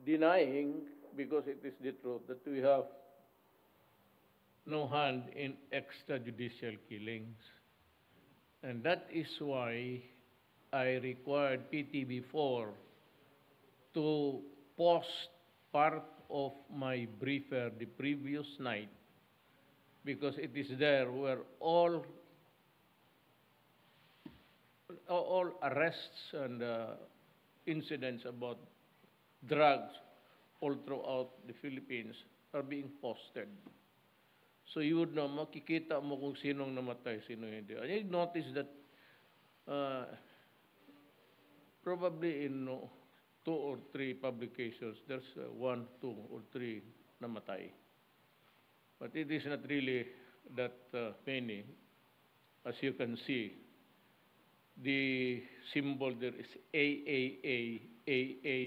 denying, because it is the truth, that we have no hand in extrajudicial killings. And that is why I required PTB4 to post part of my briefer the previous night, because it is there where all arrests and incidents about drugs all throughout the Philippines are being posted. So you would know, makikita mo kung sinong namatay, sino hindi. And you notice that probably in 2 or 3 publications, there's 1, 2, or 3 namatay. But it is not really that many. As you can see, the symbol there is AAA, AA.